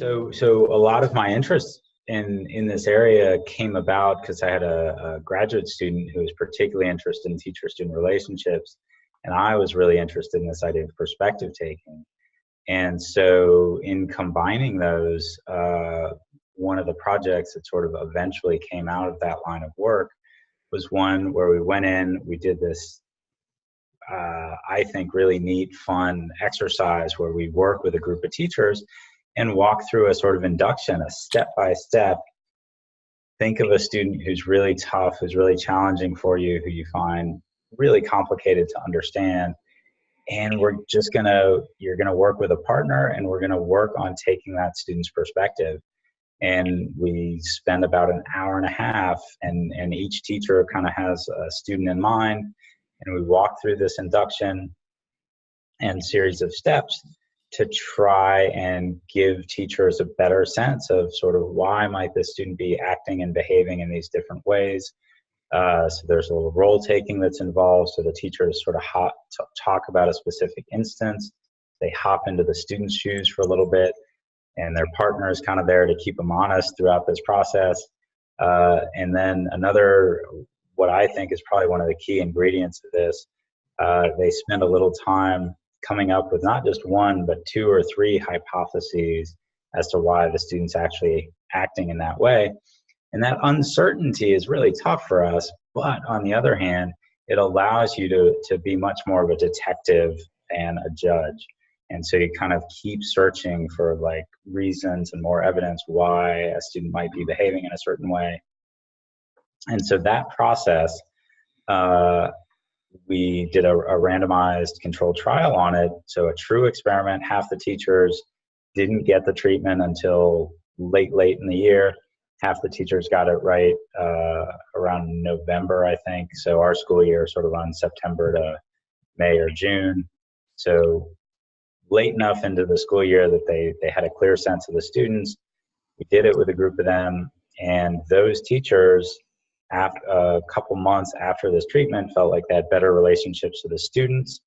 So a lot of my interest in this area came about because I had a graduate student who was particularly interested in teacher-student relationships, and I was really interested in this idea of perspective taking. And so in combining those, one of the projects that sort of eventually came out of that line of work was one where we went in, we did this, I think, really neat, fun exercise where we work with a group of teachers and walk through a sort of induction, a step-by-step. Think of a student who's really tough, who's really challenging for you, who you find really complicated to understand. And you're gonna work with a partner, and we're gonna work on taking that student's perspective. And we spend about an hour and a half, and each teacher kind of has a student in mind. And we walk through this induction and series of steps to try and give teachers a better sense of sort of why might this student be acting and behaving in these different ways. So there's a little role taking that's involved. So the teachers sort of talk about a specific instance. They hop into the student's shoes for a little bit, and their partner is kind of there to keep them honest throughout this process. And then what I think is probably one of the key ingredients of this, they spend a little time coming up with not just one, but two or three hypotheses as to why the student's actually acting in that way. And that uncertainty is really tough for us, but on the other hand, it allows you to be much more of a detective and a judge. And so you kind of keep searching for like reasons and more evidence why a student might be behaving in a certain way. And so that process, we did a randomized controlled trial on it. So a true experiment. Half the teachers didn't get the treatment until late in the year. Half the teachers got it right around November, I think. So our school year sort of runs September to May or June. So late enough into the school year that they had a clear sense of the students. We did it with a group of them, and those teachers, after a couple months after this treatment, felt like they had better relationships with the students.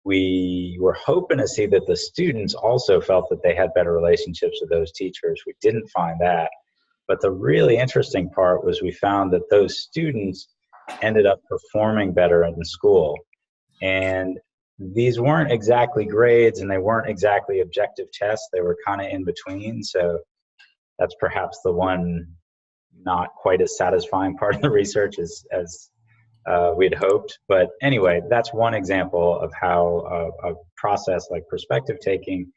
We were hoping to see that the students also felt that they had better relationships with those teachers. We didn't find that. But the really interesting part was we found that those students ended up performing better in school. And these weren't exactly grades, and they weren't exactly objective tests. They were kind of in between. So that's perhaps the one not quite as satisfying part of the research as we'd hoped. But anyway, that's one example of how a process like perspective taking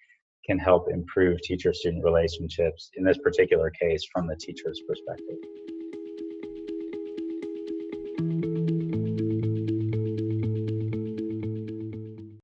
can help improve teacher-student relationships, in this particular case, from the teacher's perspective.